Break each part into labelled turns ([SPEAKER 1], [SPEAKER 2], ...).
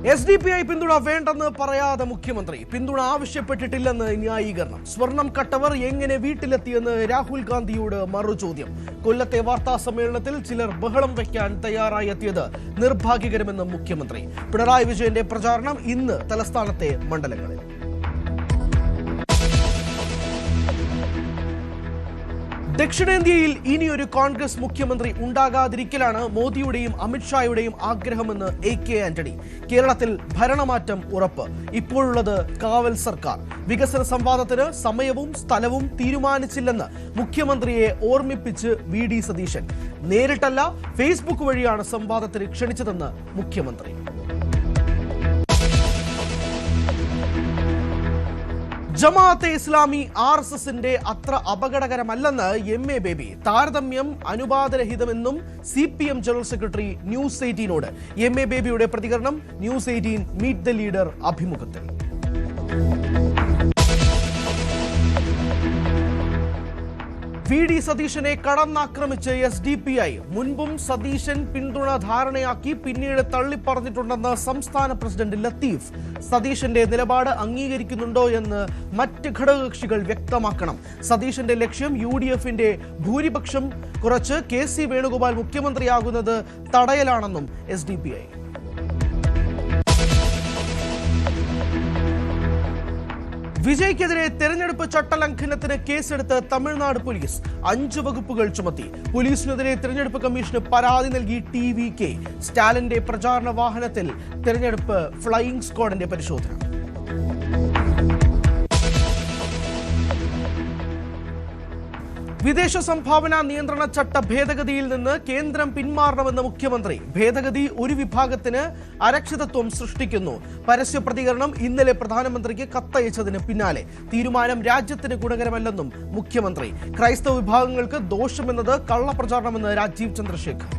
[SPEAKER 1] SDPI പിന്തുണ വേണ്ടെന്ന് പറയാതെ മുഖ്യമന്ത്രി. പിന്തുണ ആവശ്യപ്പെട്ടിട്ടില്ലെന്ന് ന്യായീകരണം. സ്വർണം കട്ടവർ എങ്ങനെ വീട്ടിലെത്തിയെന്ന് രാഹുൽ ഗാന്ധിയോട് മറുചോദ്യം. കൊല്ലത്തെ വാർത്താ സമ്മേളനത്തിൽ ചിലർ ബഹളം വയ്ക്കാൻ തയ്യാറായി എത്തിയത് നിർഭാഗ്യകരമെന്ന് മുഖ്യമന്ത്രി. പിണറായി വിജയന്റെ പ്രചാരണം ഇന്ന് തലസ്ഥാനത്തെ മണ്ഡലങ്ങളിൽ. ദക്ഷിണേന്ത്യയിൽ ഇനിയൊരു കോൺഗ്രസ് മുഖ്യമന്ത്രി ഉണ്ടാകാതിരിക്കലാണ് മോദിയുടെയും അമിത്ഷായുടെയും ആഗ്രഹമെന്ന് AK ആന്റണി. കേരളത്തിൽ ഭരണമാറ്റം ഉറപ്പ്. ഇപ്പോഴുള്ളത് കാവൽ സർക്കാർ. വികസന സംവാദത്തിന് സമയവും സ്ഥലവും തീരുമാനിച്ചില്ലെന്ന് മുഖ്യമന്ത്രിയെ ഓർമ്മിപ്പിച്ച് VD സതീശൻ. നേരിട്ടല്ല, ഫേസ്ബുക്ക് വഴിയാണ് സംവാദത്തിന് ക്ഷണിച്ചതെന്ന് മുഖ്യമന്ത്രി. ജമാഅത്തെ ഇസ്ലാമി RSSന്റെ അത്ര അപകടകരമല്ലെന്ന് MA ബേബി. താരതമ്യം അനുപാതരഹിതമെന്നും CPM ജനറൽ സെക്രട്ടറി ന്യൂസ് 18നോട്. MA ബേബിയുടെ പ്രതികരണം ന്യൂസ് 18 മീറ്റ് ദ ലീഡർ അഭിമുഖത്തിൽ. VD സതീശനെ കടന്നാക്രമിച്ച് SDPI. മുൻപും സതീശൻ പിന്തുണ ധാരണയാക്കി പിന്നീട് തള്ളിപ്പറഞ്ഞിട്ടുണ്ടെന്ന് സംസ്ഥാന പ്രസിഡന്റ് ലത്തീഫ്. സതീശന്റെ നിലപാട് അംഗീകരിക്കുന്നുണ്ടോ എന്ന് മറ്റ് ഘടകകക്ഷികൾ വ്യക്തമാക്കണം. സതീശന്റെ ലക്ഷ്യം UDFന്റെ ഭൂരിപക്ഷം കുറച്ച് KC വേണുഗോപാൽ മുഖ്യമന്ത്രിയാകുന്നത് തടയലാണെന്നും SDPI. വിജയ്ക്കെതിരെ തെരഞ്ഞെടുപ്പ് ചട്ടലംഘനത്തിന് കേസെടുത്ത് തമിഴ്നാട് പോലീസ്. 5 വകുപ്പുകൾ ചുമത്തി. പോലീസിനെതിരെ തെരഞ്ഞെടുപ്പ് കമ്മീഷന് പരാതി നൽകി TVK. സ്റ്റാലിന്റെ പ്രചാരണ വാഹനത്തിൽ തെരഞ്ഞെടുപ്പ് ഫ്ലൈയിംഗ് സ്ക്വാഡിന്റെ പരിശോധന. വിദേശ സംഭാവന നിയന്ത്രണ ചട്ട ഭേദഗതിയിൽ നിന്ന് കേന്ദ്രം പിന്മാറണമെന്ന് മുഖ്യമന്ത്രി. ഭേദഗതി ഒരു വിഭാഗത്തിന് അരക്ഷിതത്വം സൃഷ്ടിക്കുന്നു. പരസ്യ പ്രതികരണം ഇന്നലെ പ്രധാനമന്ത്രിക്ക് കത്തയച്ചതിന് പിന്നാലെ. തീരുമാനം രാജ്യത്തിന് ഗുണകരമല്ലെന്നും മുഖ്യമന്ത്രി. ക്രൈസ്തവ വിഭാഗങ്ങൾക്ക് ദോഷമെന്നത് കള്ളപ്രചാരണമെന്ന് രാജീവ് ചന്ദ്രശേഖർ.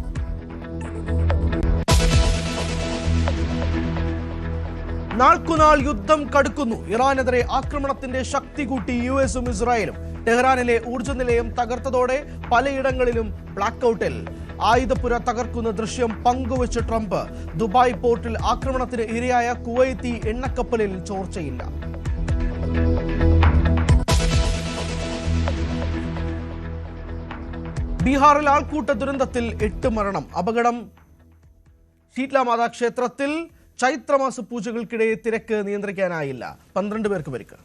[SPEAKER 1] നാൾക്കുനാൾ യുദ്ധം കടുക്കുന്നു. ഇറാനെതിരെ ആക്രമണത്തിന്റെ ശക്തി കൂട്ടി US-ഉം ഇസ്രായേലും. ടെഹ്റാനിലെ ഊർജ്ജ നിലയം തകർത്തതോടെ പലയിടങ്ങളിലും ബ്ലാക്കൌട്ടിൽ. ആയുധപ്പുര തകർക്കുന്ന ദൃശ്യം പങ്കുവച്ച് ട്രംപ്. ദുബായ് പോർട്ടിൽ ആക്രമണത്തിന് ഇരയായ കുവൈത്തി എണ്ണക്കപ്പലിൽ ചോർച്ചയില്ല. ബീഹാറിൽ ആൾക്കൂട്ട ദുരന്തത്തിൽ 8 മരണം. അപകടം ശീത്ലാമാതാ ക്ഷേത്രത്തിൽ. ചൈത്രമാസ പൂജകൾക്കിടെ തിരക്ക് നിയന്ത്രിക്കാനായില്ല. 12 പേർക്ക് പരിക്ക്.